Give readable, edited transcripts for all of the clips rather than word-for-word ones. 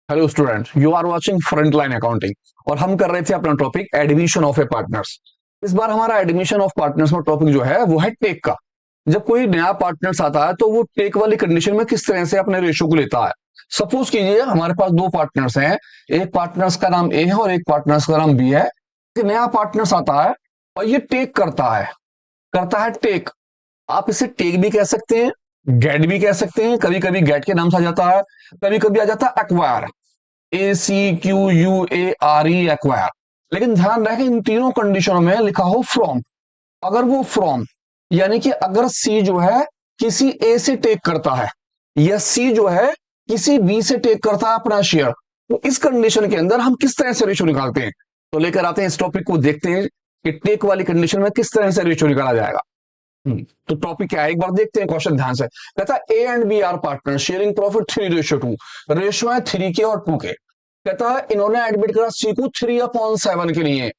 Hello student, you are watching front line accounting और हम कर रहे थे अपना topic admission of a partners. इस बार हमारा एडमिशन ऑफ पार्टनर्स में टॉपिक जो है वो है टेक का। जब कोई नया पार्टनर्स आता है तो वो टेक वाली कंडीशन में किस तरह से अपने रेशो को लेता है। सपोज कीजिए हमारे पास दो पार्टनर्स हैं, एक पार्टनर्स का नाम ए है और एक पार्टनर्स का नाम बी है। एक नया पार्टनर्स आता है और ये टेक करता है टेक। आप इसे टेक भी कह सकते हैं, गेट भी कह सकते हैं, कभी कभी गेट के नाम से आ जाता है, कभी कभी आ जाता है एक्वायर, ACQUARE एक्वायर। लेकिन ध्यान रखें इन तीनों कंडीशनों में लिखा हो फ्रॉम। अगर वो फ्रॉम यानी कि अगर सी जो है किसी ए से टेक करता है या सी जो है किसी बी से टेक करता है अपना शेयर, तो इस कंडीशन के अंदर हम किस तरह से रेशो निकालते हैं। तो लेकर आते हैं इस टॉपिक को, देखते हैं कि टेक वाली कंडीशन में किस तरह से रेशो निकाला जाएगा। तो टॉपिक क्या है एक बार देखते हैं क्वेश्चन ध्यान से। कहता है A and B are partner sharing profit 3:2। Ratio है 3 के और 2 के। कहता है इन्होंने एडमिट करा सी को 3/7 के लिए।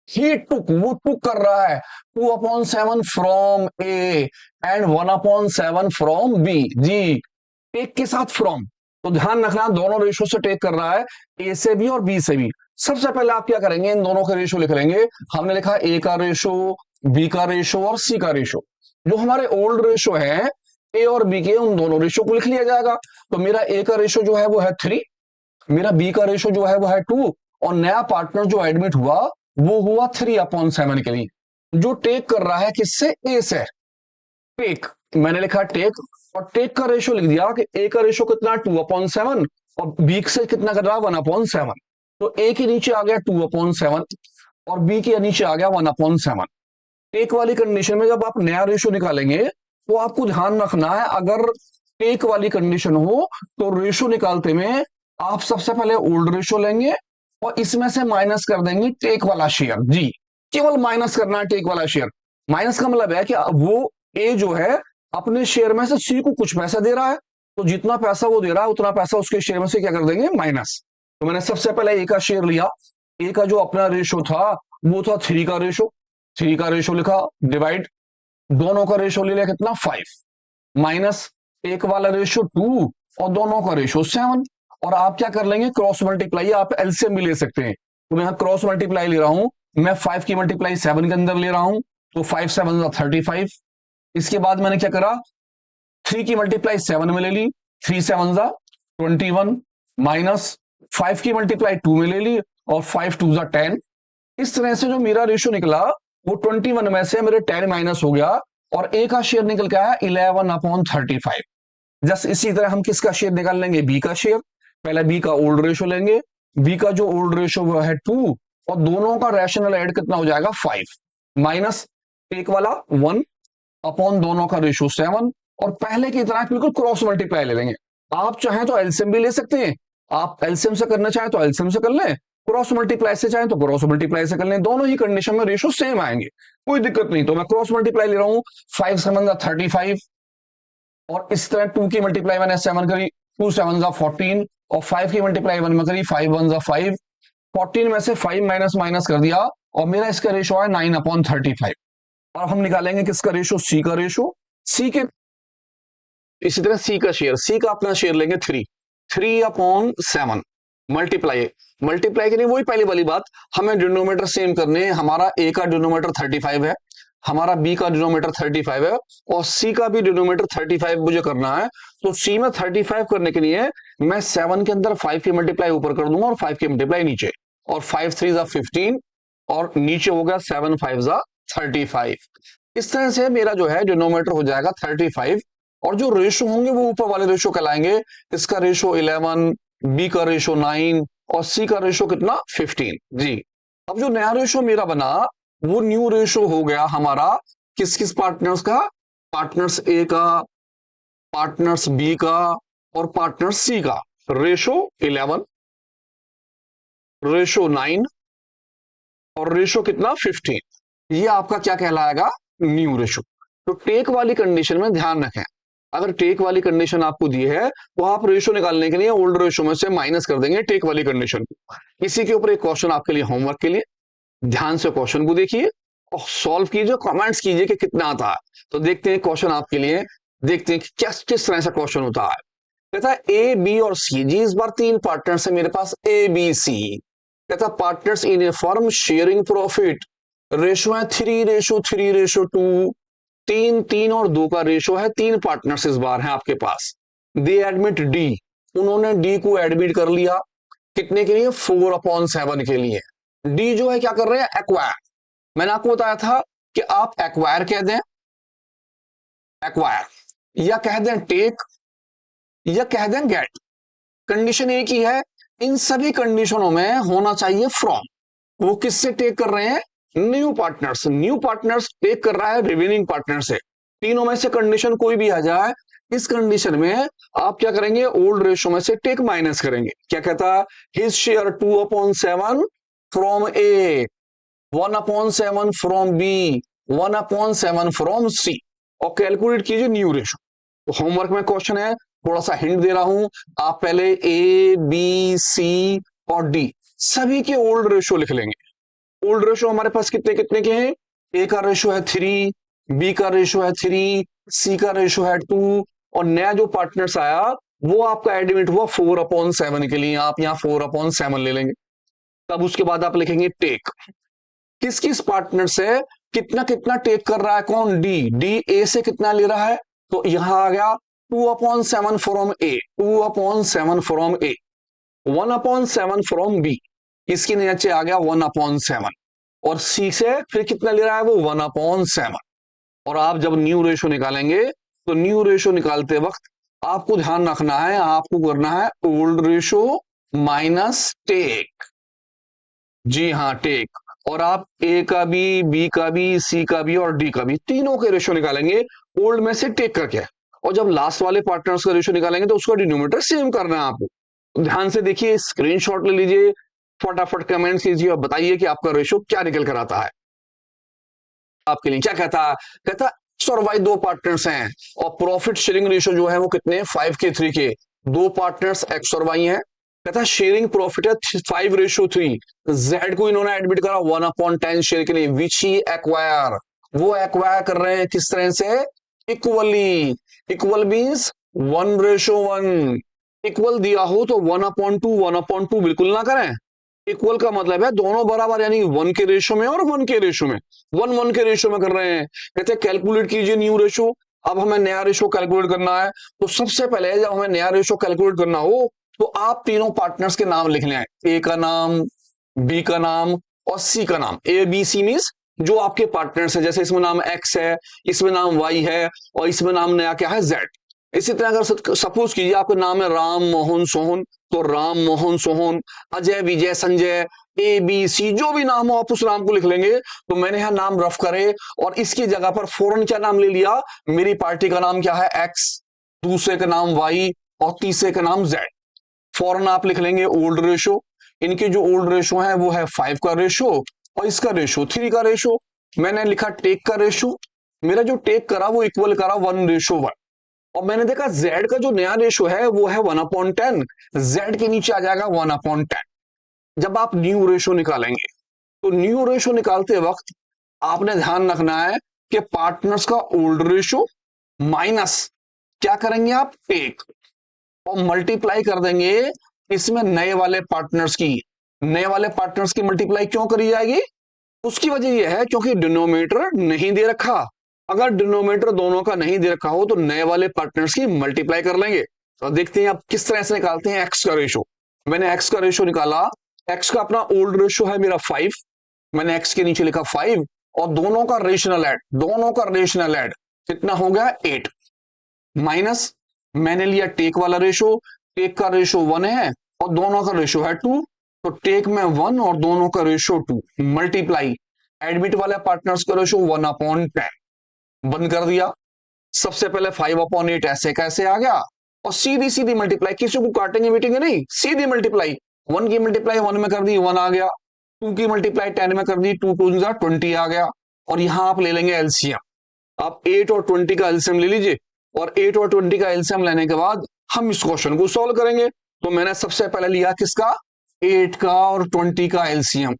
ही टुक, वो टुक कर रहा है 2/7 from A and 1/7 from B. जी, टेक के साथ फ्रॉम, तो ध्यान रखना दोनों रेशो से टेक कर रहा है, ए से भी और बी से भी। सबसे पहले आप क्या करेंगे, इन दोनों के रेशो लिख लेंगे। हमने लिखा ए का रेशो, बी का रेशो और सी का रेशो। जो हमारे ओल्ड रेशो है ए और बी के, उन दोनों रेशो को लिख लिया जाएगा। तो मेरा ए का रेशो जो है वो है 3, मेरा बी का रेशो जो है वो है 2, और नया पार्टनर जो एडमिट हुआ वो हुआ 3/7 के लिए। जो टेक कर रहा है किससे, ए से। टेक मैंने लिखा टेक, और टेक का रेशो लिख दिया कि ए का रेशो कितना 2/7 और बी से कितना कर रहा है 1/7। तो ए के नीचे आ गया 2/7 और बी के नीचे आ गया 1/7। टेक वाली कंडीशन में जब आप नया रेशो निकालेंगे तो आपको ध्यान रखना है, अगर टेक वाली कंडीशन हो तो रेशो निकालते में आप सबसे पहले ओल्ड रेशो लेंगे और इसमें से माइनस कर देंगे टेक वाला शेयर। जी, केवल माइनस करना है टेक वाला शेयर। माइनस का मतलब है कि वो ए जो है अपने शेयर में से सी को कुछ पैसा दे रहा है, तो जितना पैसा वो दे रहा है उतना पैसा उसके शेयर में से क्या कर देंगे, माइनस। तो मैंने सबसे पहले ए का शेयर लिया। ए का जो अपना रेशो था वो था 3 का रेशो। 3 का रेशो लिखा, डिवाइड, दोनों का रेशो ले लिया कितना 5, माइनस एक वाला रेशो 2 और दोनों का रेशो 7। और आप क्या कर लेंगे, क्रॉस मल्टीप्लाई, आप एलसीएम भी ले सकते हैं। तो मैं क्रॉस मल्टीप्लाई ले रहा हूं, मैं 5 की मल्टीप्लाई 7 के अंदर ले रहा हूं, तो 5 7 35। इसके बाद मैंने क्या करा, 3 की मल्टीप्लाई 7 में ले ली, 3 7 21, माइनस 5 की मल्टीप्लाई 2 में ले ली और 5 2 10। इस तरह से जो मेरा रेशो निकला वो 21 में से मेरे 10 माइनस हो गया और ए का शेयर निकल के आया 11/35। जस्ट इसी तरह हम किसका शेयर निकाल लेंगे, बी का शेयर। पहले बी का ओल्ड रेशो लेंगे, बी का जो ओल्ड रेशो वो है 2 और दोनों का रैशनल ऐड कितना हो जाएगा 5, माइनस एक वाला 1 अपॉन दोनों का रेशो 7। और पहले की तरह बिल्कुल क्रॉस मल्टीप्लाई ले लेंगे। आप चाहें तो एलसीएम भी ले सकते हैं, आप एलसीएम से करना चाहें तो एलसीएम से कर लें, क्रॉस मल्टीप्लाई से चाहें तो क्रॉस मल्टीप्लाई से कर लें, दोनों ही कंडीशन में रेशो सेम आएंगे, कोई दिक्कत नहीं। तो मैं क्रॉस मल्टीप्लाई ले रहा हूं, 5 7 35 और इस तरह 2 की मल्टीप्लाई मैंने 7 करी, 2 7 14 और 5 की मल्टीप्लाई 1 में करी, 5 1 5। 14 में से 5 माइनस माइनस कर दिया और मेरा इसका रेशो है 9/35। और हम निकालेंगे किसका रेशो, सी का रेशो। सी के इसी तरह सी का शेयर, सी का अपना शेयर लेंगे 3/7 मल्टीप्लाई। मल्टीप्लाई के लिए वही पहली वाली बात, हमें डिनोमिनेटर सेम करने। हमारा ए का डिनोमिनेटर 35 है, हमारा बी का डिनोमिनेटर 35 है और सी का भी डिनोमिनेटर 35 मुझे करना है। तो सी में 35 करने के लिए मैं 7 के अंदर 5 की मल्टीप्लाई ऊपर कर दूंगा और 5 की मल्टीप्लाई नीचे, और 5 3 15 और नीचे हो गया 7 5 35। इस तरह से मेरा जो है डिनोमिनेटर हो जाएगा 35 और जो रेशो होंगे वो ऊपर वाले रेशो कहलाएंगे। इसका रेशो 11, बी का रेशो 9 और सी का रेशो कितना 15। जी, अब जो नया रेशो मेरा बना वो न्यू रेशो हो गया हमारा किस किस पार्टनर्स का, पार्टनर्स ए का, पार्टनर्स बी का और पार्टनर्स सी का। रेशो 11, रेशो 9 और रेशो कितना 15। ये आपका क्या कहलाएगा, न्यू रेशो। तो टेक वाली कंडीशन में ध्यान रखें, अगर टेक वाली कंडीशन आपको दी है तो आप रेशो निकालने के लिए ओल्ड रेशो में से माइनस कर देंगे टेक वाली कंडीशन को। इसी के ऊपर एक क्वेश्चन आपके लिए होमवर्क के लिए, ध्यान से क्वेश्चन को देखिए और सॉल्व कीजिए, कमेंट्स कीजिए कि कितना आता है। तो देखते हैं क्वेश्चन आपके लिए, देखते हैं कि किस तरह से क्वेश्चन होता है। कहता है ए बी और सी जी, इस बार तीन पार्टनर्स है मेरे पास ए बी सी। कहता partners in a firm sharing profit, ratio है 3:3:2, तीन तीन और दो का रेशो है, तीन पार्टनर्स इस बार हैं आपके पास। दे एडमिट डी, उन्होंने डी को एडमिट कर लिया, कितने के लिए? 4/7 के लिए। डी जो है क्या कर रहे हैं? एक्वायर। मैंने आपको बताया था कि आप एक्वायर कह दें, एक्वायर, या कह दें टेक, या कह दें गेट, कंडीशन एक ही है। इन सभी कंडीशनों में होना चाहिए फ्रॉम। वो किससे टेक कर रहे हैं? New partners. New partners take कर रहा है रिमेनिंग पार्टनर से। तीनों में से कंडीशन कोई भी आ जाए, इस कंडीशन में आप क्या करेंगे? ओल्ड रेशो में से टेक माइनस करेंगे। क्या कहता है? His share 2/7 from A, 1/7 from B, 1/7 from C, और कैलकुलेट कीजिए न्यू रेशो। तो होमवर्क में क्वेश्चन है, थोड़ा सा हिंट दे रहा हूं, आप पहले ए बी सी और डी सभी के ओल्ड रेशो लिख लेंगे। ओल्ड रेशो हमारे पास कितने कितने के हैं? ए का रेशो है 3, बी का रेशो है 3, सी का रेशो है 2, और नया जो पार्टनर्स आया वो आपका एडमिट हुआ 4/7 के लिए। आप यहां 4/7 ले लेंगे। तब उसके बाद आप लिखेंगे टेक। किस किस पार्टनर से कितना कितना टेक कर रहा है? कौन? डी। डी ए से कितना ले रहा है? तो यहां आ गया 2/7 from A, 2/7 from A, 1/7 from B, इसके नीचे आ गया 1/7, और सी से फिर कितना ले रहा है? वो 1/7। और आप जब न्यू रेशो निकालेंगे तो न्यू रेशो निकालते वक्त आपको ध्यान रखना है, आपको करना है ओल्ड रेशो माइनस टेक। जी हाँ, टेक। और आप ए का भी, बी का भी, सी का भी और डी का भी तीनों के रेशो निकालेंगे ओल्ड में से टेक करके। और जब लास्ट वाले पार्टनर्स का रेशो निकालेंगे तो उसका डिनोमिनेटर सेम करना है आपको। तो ध्यान से देखिए, स्क्रीनशॉट ले लीजिए, फटाफट कमेंट कीजिए और बताइए कि आपका रेशो क्या निकल कर आता है। आपके लिए क्या कहता है? कहता एक्स और वाई दो पार्टनर्स हैं, और प्रॉफिट शेयरिंग रेशो जो है वो कितने? 5 के 3 के। दो पार्टनर्स एक्स और वाई हैं। कहता शेयरिंग प्रॉफिट है 5:3। जेड को इन्होंने एडमिट करा 1/10 शेयर के लिए, विच ही एक्वायर, वो एक्वायर कर रहे हैं किस तरह से? इक्वली। Equal means 1:1। इक्वल दिया हो तो 1/2, 1/2 बिल्कुल ना करें। इक्वल का मतलब है दोनों बराबर, यानी 1 के रेशो में और 1 के रेशो में, 1:1 के रेशो में कर रहे हैं। कहते हैं कैलकुलेट कीजिए न्यू रेशो। अब हमें नया रेशो कैलकुलेट करना है, तो सबसे पहले जब हमें नया रेशो कैलकुलेट करना हो तो आप तीनों पार्टनर्स के नाम लिख लें, ए का नाम, बी का नाम और सी का नाम। ए बी सी मीन्स जो आपके पार्टनर्स है, जैसे इसमें नाम एक्स है, इसमें नाम वाई है, और इसमें नाम नया क्या है? जेड। इसी तरह अगर सपोज कीजिए आपका नाम है राम मोहन सोहन, तो राम मोहन सोहन, अजय विजय संजय, ए बी सी, जो भी नाम हो आप उस नाम को लिख लेंगे। तो मैंने यहां नाम रफ करे और इसकी जगह पर फौरन क्या नाम ले लिया? मेरी पार्टी का नाम क्या है? एक्स, दूसरे का नाम वाई और तीसरे का नाम जेड। फौरन आप लिख लेंगे ओल्ड रेशो। इनके जो ओल्ड रेशो है वो है 5 का रेशो और इसका रेशो 3 का रेशो। मैंने लिखा टेक का रेशो, मेरा जो टेक करा वो इक्वल करा 1:1। और मैंने देखा जेड का जो नया रेशो है वो है 1/10, जेड के नीचे आ जाएगा 1/10। जब आप न्यू रेशो निकालेंगे तो न्यू रेशो निकालते वक्त आपने ध्यान रखना है कि पार्टनर्स का ओल्ड रेशो माइनस क्या करेंगे आप? टेक, और मल्टीप्लाई कर देंगे इसमें नए वाले पार्टनर्स की। नए वाले पार्टनर्स की मल्टीप्लाई क्यों करी जाएगी? उसकी वजह यह है क्योंकि डिनोमिनेटर नहीं दे रखा। अगर डिनोमिनेटर दोनों का नहीं दे रखा हो तो नए वाले पार्टनर्स की मल्टीप्लाई कर लेंगे। तो देखते हैं आप किस तरह से निकालते हैं एक्स का रेशो। मैंने एक्स का रेशो निकाला, एक्स का अपना ओल्ड रेशो है मेरा 5, मैंने एक्स के नीचे लिखा 5, और दोनों का रेशनल ऐड, दोनों का रेशनल ऐड कितना हो गया? 8, माइनस मैंने लिया टेक वाला रेशो, टेक का रेशो 1 है और दोनों का रेशो है 2, तो टेक में 1 और दोनों का रेशो 2, मल्टीप्लाई एडमिट वाले पार्टनर्स का रेशो 1/10, बंद कर दिया। सबसे पहले 5/8 ऐसे कैसे आ गया, और सीधी सीधी मल्टीप्लाई, किसी को काटेंगे मीटिंगे नहीं, सीधी मल्टीप्लाई। 1 की मल्टीप्लाई 1 में कर दी, 1 आ गया। 2 की मल्टीप्लाई 10 में कर दी, 2 2 20 आ गया। और यहां आप ले लेंगे एलसीएम। आप 8 और 20 का एलसीएम ले लीजिए, और 8 और 20 का एलसीएम लेने के बाद हम इस क्वेश्चन को सॉल्व करेंगे। तो मैंने सबसे पहले लिया किसका? 8 का और 20 का एलसीएम।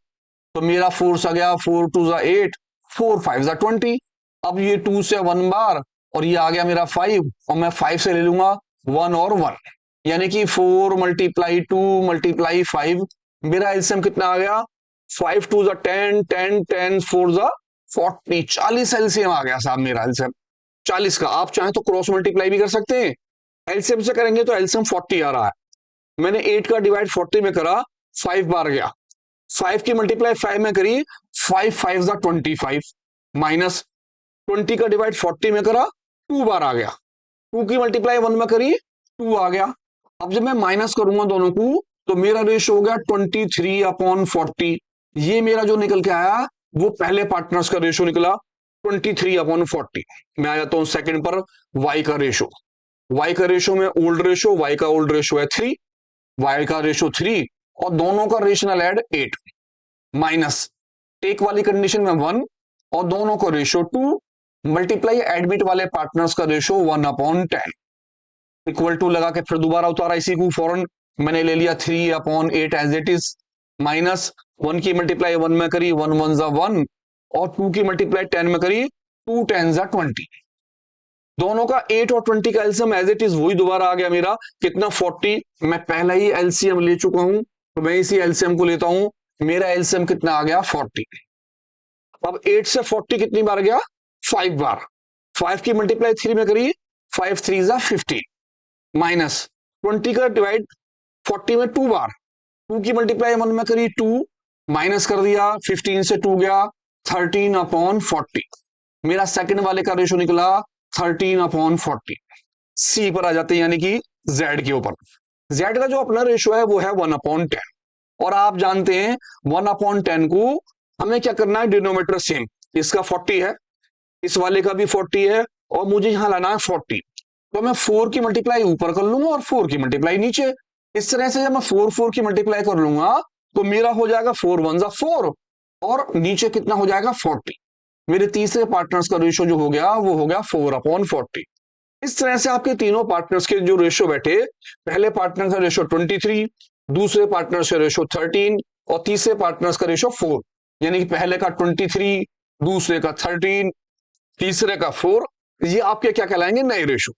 तो मेरा 4 आ गया, 4 2 8, 4 5 20। अब ये 2 से 1 बार, और ये आ गया मेरा 5, और मैं 5 से ले लूंगा 1 और 1। यानी कि 4 मल्टीप्लाई 2 मल्टीप्लाई 5, मेरा एलसीएम कितना आ गया? 5 2 10, 10 10 4 40, 40 एलसीएम आ गया साहब मेरा एलसीएम 40 का। आप चाहें तो क्रॉस मल्टीप्लाई भी कर सकते हैं, एलसीएम से करेंगे तो एलसीएम 40 आ रहा है। मैंने 8 का डिवाइड 40 में करा, 5 बार गया, 5 की मल्टीप्लाई 5 में करी, 5 5 25, माइनस 20 का डिवाइड 40 में करा, 2 बार आ गया, 2 की मल्टीप्लाई 1 में करी, 2 आ गया। अब जब मैं माइनस करूंगा दोनों को तो मेरा रेशियो हो गया 23/40। ये मेरा जो निकल के आया वो पहले पार्टनर्स का रेशियो निकला 23/40। मैं आ जाता हूं सेकंड पर, वाई का रेशियो। वाई का रेशियो में ओल्ड रेशियो, वाई का ओल्ड रेशियो है 3, वाई का रेशियो 3 और दोनों का रेशनल ऐड 8, माइनस टेक वाली कंडीशन में 1 और दोनों का रेशियो 2, मल्टीप्लाई एडमिट वाले पार्टनर्स का रेशियो 1/10, इक्वल टू लगा के फिर दोबारा उतारा इसी को फौरन, मैंने ले लिया 3/8 एज इट इज, माइनस 1 की मल्टीप्लाई 1 में करी, 1 1 1 और 2 की मल्टीप्लाई 10 में करी, 2 10 20। दोनों का 8 और 20 का एलसीएम एज इट इज वही दोबारा आ गया मेरा कितना 40। मैं पहला ही एलसीएम ले चुका हूं तो मैं इसी एलसीएम को लेता हूं, मेरा एलसीएम कितना आ गया 40। अब 8 से 40 कितनी बार गया? 5 बार। 5 की मल्टीप्लाई 3 में करी, 5 3 15, माइनस 20 का डिवाइड 40 में 2 बार, 2 की मल्टीप्लाई 1 में करी 2, माइनस कर दिया, 15 से 2 गया, 13/40। मेरा सेकंड वाले का रेशो निकला 13/40। सी पर आ जाते हैं यानी कि जेड के ऊपर। जेड का जो अपना रेशो है वो है 1/10 और आप जानते हैं 1/10 को हमें क्या करना है, डिनोमिनेटर सेम, इसका 40 है, इस वाले का भी 40 है और मुझे यहां लाना है 40, तो मैं 4 की मल्टीप्लाई ऊपर कर लूंगा और 4 की मल्टीप्लाई नीचे। इस तरह से जब मैं 4 4 की मल्टीप्लाई कर लूंगा तो मेरा हो जाएगा 4 1 4 और नीचे कितना हो जाएगा 40। मेरे तीसरे पार्टनर्स का रेशियो जो हो गया वो हो गया 4/40। इस तरह से आपके तीनों पार्टनर्स के जो रेशियो बैठे, पहले पार्टनर का रेशियो 23, दूसरे पार्टनर का रेशियो 13 और तीसरे पार्टनर्स का रेशियो 4, यानी कि पहले का 23, दूसरे का 13, तीसरे का 4, ये आपके क्या कहलाएंगे, नए रेशियो।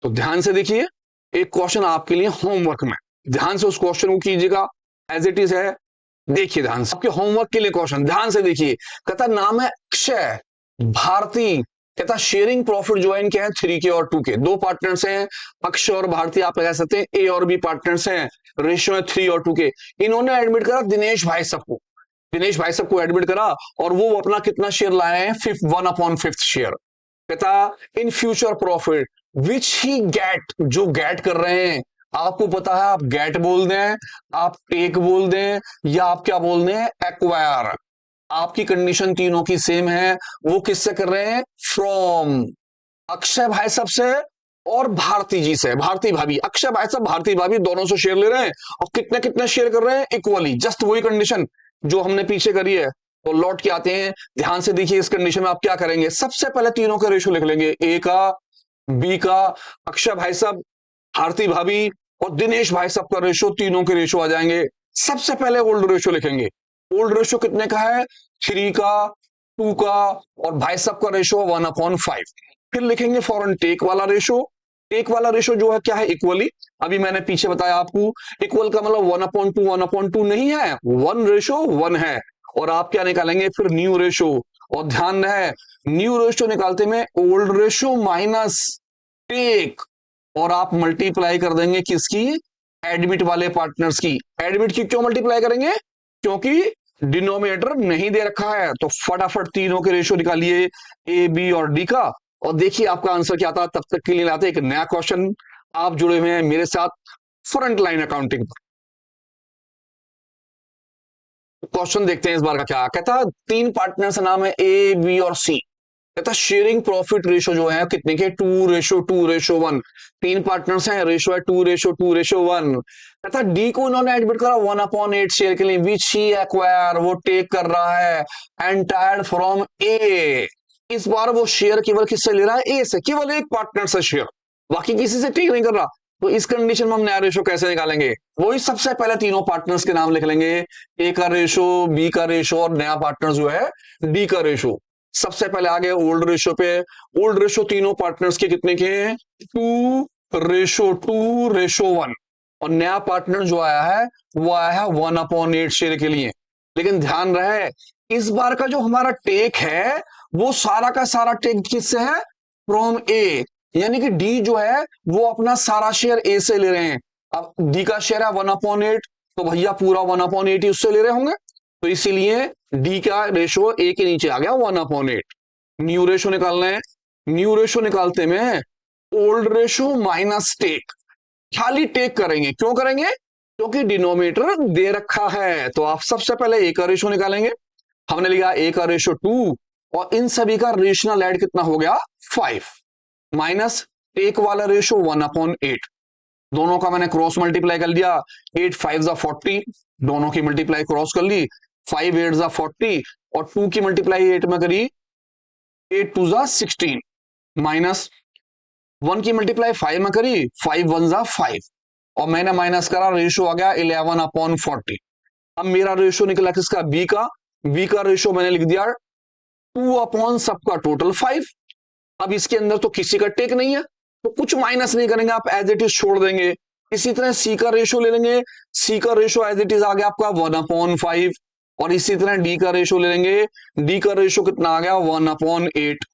तो ध्यान से देखिए, एक क्वेश्चन आपके लिए होमवर्क में, ध्यान से उस क्वेश्चन को कीजिएगा, एज इट इज है। देखिए ध्यान से, आपके होमवर्क के लिए क्वेश्चन ध्यान से देखिए। कहता नाम है अक्षय भारती, कहता शेयरिंग प्रॉफिट जो है इनके हैं 3 के और 2 के, दो पार्टनर्स हैं अक्षय और भारती, आप कह सकते हैं ए और बी पार्टनर्स हैं, रेशियो है 3 और 2 के। इन्होंने एडमिट करा दिनेश भाई सबको, दिनेश भाई सबको एडमिट करा और वो अपना कितना शेयर लाए हैं, 1/5 शेयर। कहता in future profit which he get, जो गेट कर रहे हैं, आपको पता है आप गेट बोल दें, आप टेक बोल दें या आप क्या बोल दें, एक्वायर, आपकी कंडीशन तीनों की सेम है। वो किससे कर रहे हैं, फ्रॉम अक्षय भाई साहब से और भारती जी से, भारती भाभी, अक्षय भाई साहब भारती भाभी दोनों से शेयर ले रहे हैं और कितने कितने शेयर कर रहे हैं, इक्वली, जस्ट वही कंडीशन जो हमने पीछे करी है। तो लौट के आते हैं, ध्यान से देखिए, इस कंडीशन में आप क्या करेंगे, सबसे पहले तीनों का रेशियो लिख लेंगे, ए का, बी का, अक्षय भाई साहब, भारती भाभी और दिनेश भाई साहब का रेशियो, तीनों के रेशियो आ जाएंगे। सबसे पहले ओल्ड रेशियो लिखेंगे, ओल्ड रेशियो कितने का है, 3 का, 2 का और भाई साहब का रेशियो 1/5। फिर लिखेंगे फॉरन टेक वाला रेशियो, टेक वाला रेशियो जो है क्या है, इक्वली, अभी मैंने पीछे बताया आपको, इक्वल का मतलब 1/2 1/2 नहीं है, 1/1 है। और आप क्या निकालेंगे फिर, न्यू रेशियो, और ध्यान रहे न्यू रेशियो निकालते में ओल्ड रेशियो माइनस टेक और आप मल्टीप्लाई कर देंगे किसकी, एडमिट वाले पार्टनर्स की। एडमिट की क्यों मल्टीप्लाई करेंगे, क्योंकि डिनोमिनेटर नहीं दे रखा है। तो फटाफट तीनों के रेशियो निकालिए, ए बी और डी का, और देखिए आपका आंसर क्या आता। तब तक के लिए लाते एक नया क्वेश्चन, आप जुड़े हुए हैं मेरे साथ फ्रंट लाइन अकाउंटिंग पर। क्वेश्चन देखते हैं इस बार का क्या कहता, 3 पार्टनर्स नाम है ए बी और सी। कहता शेयरिंग प्रॉफिट रेशियो जो है कितने के, 2:2:1। 3 पार्टनर्स हैं, रेशियो है 2:2:1। कहता डी को इन्होंने एडमिट करा 1/8 शेयर के लिए, विच ही एक्वायर, वो टेक कर रहा है एंटायर फ्रॉम ए। इस बार वो शेयर केवल किससे ले रहा है, ए से, केवल एक पार्टनर से शेयर, बाकी किसी से टेक नहीं कर रहा। तो इस कंडीशन में हम नया रेशो कैसे निकालेंगे, वही सबसे पहले तीनों पार्टनर्स के नाम लिख लेंगे, ए का रेशो, बी का रेशो और नया पार्टनर जो है डी का रेशो। सबसे पहले आ गए ओल्ड रेशो पे, ओल्ड रेशो तीनों पार्टनर्स के कितने के हैं, 2:2:1। और नया पार्टनर जो आया है वो आया है 1/8 शेयर के लिए। लेकिन ध्यान रहे इस बार का जो हमारा टेक है वो सारा का सारा टेक किससे है, फ्रॉम ए, यानी कि डी जो है वो अपना सारा शेयर ए से ले रहे हैं। अब डी का शेयर है 1/8, तो भैया पूरा 1/8 ही उससे ले रहे होंगे, तो इसीलिए डी का रेशो ए के नीचे आ गया 1/8। न्यू रेशो निकालना है, न्यू रेशो निकालते में ओल्ड रेशो माइनस टेक, खाली टेक करेंगे। क्यों करेंगे, क्योंकि डिनोमिनेटर दे रखा है। तो आप सबसे पहले ए का रेशो निकालेंगे। हमने लिया ए का रेशो 2 और इन सभी का रेशनल ऐड कितना हो गया 5 माइनस टेक वाला रेशो 1/8। दोनों का मैंने क्रॉस मल्टीप्लाई कर लिया, 8 5 40, दोनों की मल्टीप्लाई क्रॉस कर ली, 5 8 40 और 2 की मल्टीप्लाई 8 में करी, 8 2 16 माइनस 1 की मल्टीप्लाई 5 में करी, 5 1 5 और मैंने माइनस करा, रेशो आ गया 11/40। अब मेरा रेशो निकला किसका, बी का। बी का रेशो मैंने लिख दिया 2 सबका टोटल 5। अब इसके अंदर तो किसी का टेक नहीं है तो कुछ माइनस नहीं करेंगे, आप एज इट इज छोड़ देंगे। इसी तरह सी का रेशो ले लेंगे, सी का रेशो एज इट इज आ गया आपका 1/5 और इसी तरह डी का रेशो ले लेंगे, डी का रेशो कितना आ गया 1/8।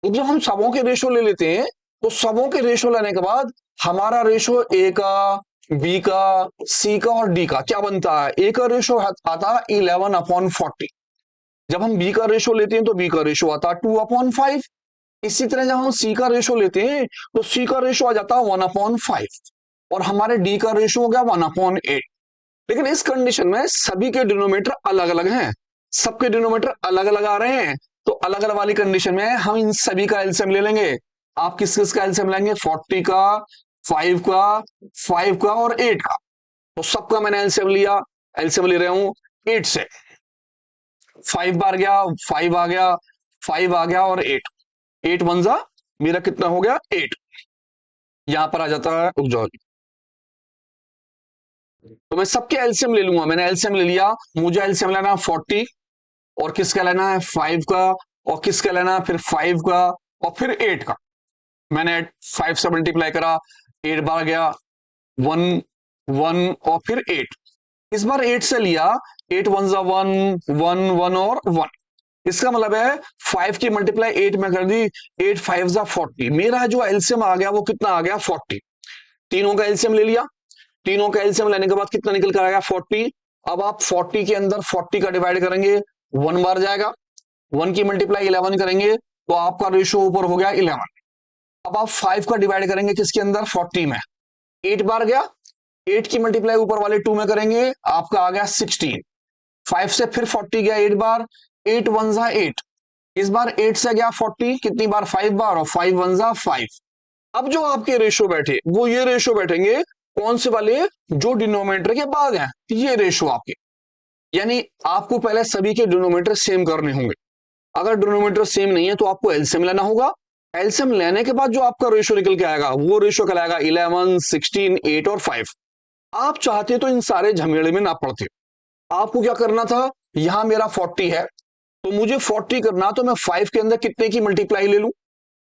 जब हम सबों के रेशो ले लेते हैं तो सबों के रेशो लेने के बाद हमारा रेशो ए का, बी का, सी का और डी का क्या बनता है, ए का रेशो आता है 11/40। जब हम बी का रेशो लेते हैं तो बी का रेशो आता है 2/5। इसी तरह जब हम सी का रेशो लेते हैं तो सी का रेशो आ जाता है 1/5 और हमारे डी का रेशो हो गया 1/8। लेकिन इस कंडीशन में सभी के डिनोमिनेटर अलग अलग हैं, सबके डिनोमिनेटर अलग अलग आ रहे हैं, तो अलग अलग वाली कंडीशन में हम इन सभी का एलसीएम ले लेंगे। आप किस किस का एलसीएम लेंगे, 40 का, 5 का और 8 का। तो सबका मैंने एलसीएम लिया, एलसीएम ले रहा हूं 8 से, 5 बार गया, 5 आ गया, 5 आ गया और 8, 8 1 मेरा कितना हो गया 8। यहां पर आ जाता है उपजॉल, तो मैं सबके एलसीएम ले लूंगा। मैंने एलसीएम ले लिया, मुझे एलसीएम लेना है 40 और किसका लेना है 5 का और किसका लेना है फिर 5 का और फिर 8 का। मैंने 5 से मल्टीप्लाई करा, 8 बार गया, 1 1 और फिर 8। इस बार 8 से लिया, 8 1 1 1 1 और 1। इसका मतलब है 5 की मल्टीप्लाई 8 में कर दी, 8 5 40। मेरा जो एलसीएम आ गया वो कितना आ गया 40। तीनों का एलसीएम ले लिया, तीनों का एलसीएम लेने के बाद कितना निकल कर आएगा 40। अब आप 40 के अंदर 40 का डिवाइड करेंगे, 1 बार जाएगा, 1 की मल्टीप्लाई 11 करेंगे तो आपका रेशो ऊपर हो गया 11। अब आप 5 का डिवाइड करेंगे किसके अंदर 40 में, 8 बार गया, 8 की मल्टीप्लाई ऊपर वाले 2 में करेंगे, आपका आ गया 16। 5 से फिर 40 गया 8 बार, 8 1 8। इस बार 8 से गया 40 कितनी बार 5 बार और 5 1 5। अब जो आपके रेशो बैठे वो ये रेशो बैठेंगे कौन से वाले, जो डिनोमिनेटर के बाद हैं, ये रेशो आपके। यानी आपको पहले सभी के डिनोमिनेटर सेम करने होंगे। अगर डिनोमिनेटर सेम नहीं है तो आपको एलसीएम लेना होगा। एलसीएम लेने के बाद जो आपका रेशो निकल के आएगा वो रेशो कहलाएगा 11 16 8 और 5। आप चाहते तो इन सारे झमेले में ना पड़ते, आपको क्या करना था, यहां मेरा 40 है तो मुझे 40 करना, तो मैं 5 के अंदर कितने की मल्टीप्लाई ले लूं,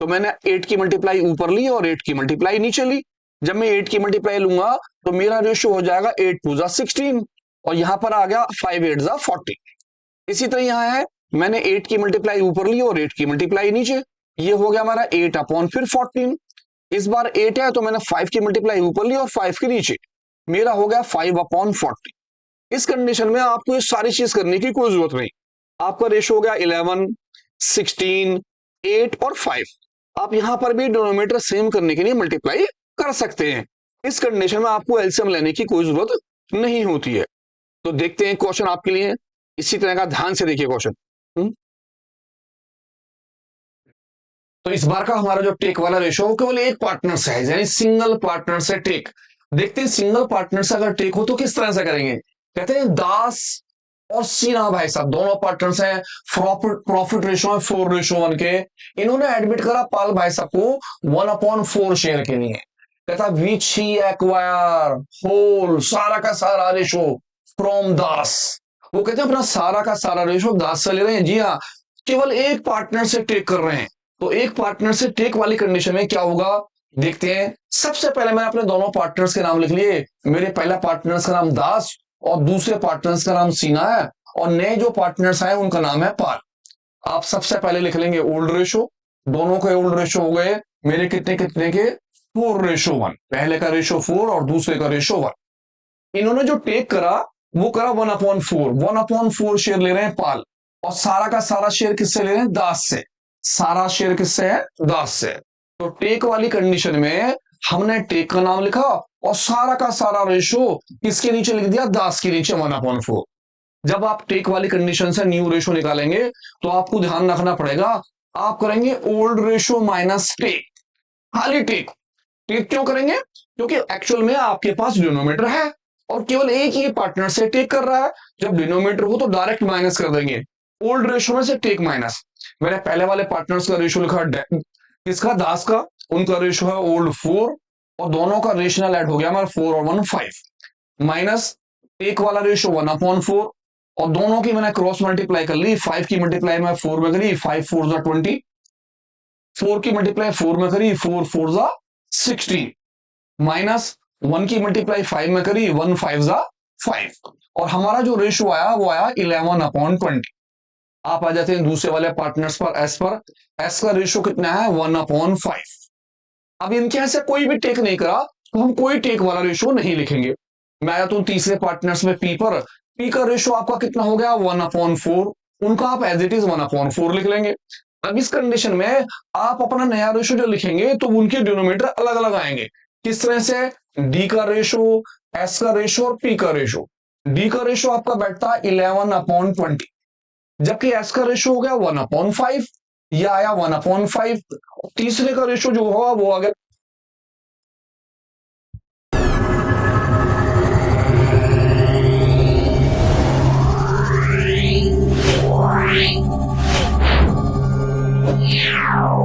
तो मैंने 8 की मल्टीप्लाई ऊपर ली और 8 की मल्टीप्लाई नीचे ली। जब मैं 8 की मल्टीप्लाई लूंगा तो मेरा रेशो हो जाएगा 8 2 16 और यहां पर आ गया 5 8 40। इसी तरह यहां है, मैंने 8 की मल्टीप्लाई ऊपर ली और 8 की मल्टीप्लाई नीचे, ये हो गया हमारा 8/14। इस बार 8 है तो मैंने 5 की मल्टीप्लाई ऊपर ली और 5 के नीचे, मेरा हो गया 5/40। इस कंडीशन में आपको ये सारी चीज करने की कोई जरूरत नहीं। आपका रेशो हो गया 11 16 8 और 5। आप यहां पर भी डिनोमिनेटर सेम करने के लिए मल्टीप्लाई कर सकते हैं। इस कंडीशन में आपको एलसीएम लेने की कोई जरूरत नहीं होती है। तो देखते हैं क्वेश्चन आपके लिए इसी तरह का, ध्यान से देखिए क्वेश्चन। तो इस बार का हमारा जो टेक वाला रेशो वो केवल एक पार्टनर से है, यानी सिंगल पार्टनर से टेक। देखते हैं सिंगल पार्टनर से अगर टेक हो तो किस तरह से करेंगे। कहते हैं दास और सीना भाई साहब दोनों पार्टनर्स हैं, प्रॉफिट रेशो है 4:1 के। इन्होंने एडमिट करा पाल भाई साहब को 1/4 शेयर के लिए। कहता विच ही एक्वायर होल, सारा का सारा रेशो फ्रॉम दास। वो कहते हैं अपना सारा का सारा रेशो दास से ले रहे हैं। जी हाँ, केवल एक पार्टनर से टेक कर रहे हैं। तो एक पार्टनर से टेक वाली कंडीशन में क्या होगा, देखते हैं। सबसे पहले मैंने अपने दोनों पार्टनर्स के नाम लिख लिए। मेरे पहला पार्टनर्स का नाम दास और दूसरे पार्टनर्स का नाम सीना है, और नए जो पार्टनर्स आए उनका नाम है पाल। आप सबसे पहले लिख लेंगे ओल्ड रेशो। दोनों के ओल्ड रेशो हो गए मेरे कितने कितने के 4:1। पहले का रेशो 4 और दूसरे का रेशो 1। इन्होंने जो टेक करा वो करा 1/4। 1/4 शेयर ले रहे हैं पाल, और सारा का सारा शेयर किससे ले रहे हैं? दास से। सारा शेयर किससे है? दास से। तो टेक वाली कंडीशन में हमने टेक का नाम लिखा और सारा का सारा रेशो किसके नीचे लिख दिया? दास के नीचे 1/4। जब आप टेक वाली कंडीशन से न्यू रेशो निकालेंगे तो आपको ध्यान रखना पड़ेगा, आप करेंगे ओल्ड रेशो माइनस टेक, खाली टेक। टेक क्यों करेंगे? क्योंकि एक्चुअल में आपके पास डिनोमिनेटर है और केवल एक ही पार्टनर से टेक कर रहा है। जब डिनोमिनेटर हो तो डायरेक्ट माइनस कर देंगे। ओल्ड रेशो में से टेक माइनस। मैंने पहले वाले पार्टनर्स का रेशो लिखा किसका? दास का। उनका रेशो है ओल्ड 4, और दोनों का रेशनल ऐड हो गया हमारा 4 और 1 5, माइनस टेक वाला रेशो 1/4, और दोनों की मैंने क्रॉस मल्टीप्लाई कर ली। 5 की मल्टीप्लाई मैं 4 में करी, 5 4 20। 4 की मल्टीप्लाई 4 में करी, 4 4 16, माइनस 1 की मल्टीप्लाई 5 में करी, 1 5 5, और हमारा जो रेशो आया वो आया 11/20। आप आ जाते हैं दूसरे वाले पार्टनर्स पर, एस पर। एस का रेशो कितना है? 1/5। अब इनके ऐसे कोई भी टेक नहीं करा तो हम कोई टेक वाला रेशो नहीं लिखेंगे। मैं आया तो तीसरे पार्टनर्स में पी पर। पी का रेशो आपका कितना हो गया? 1/4। उनका आप एज इट इज 1/4 लिख लेंगे। अब इस कंडीशन में आप अपना नया रेशो जो लिखेंगे तो उनके डिनोमिनेटर अलग अलग आएंगे। किस तरह से? डी का रेशो, एस का रेशो और पी का रेशो। डी का रेशो आपका बैठता है 11/20, जबकि एस का रेशो हो गया 1/5, यह आया 1/5। तीसरे का रेशो जो होगा वो आ गया Yeah.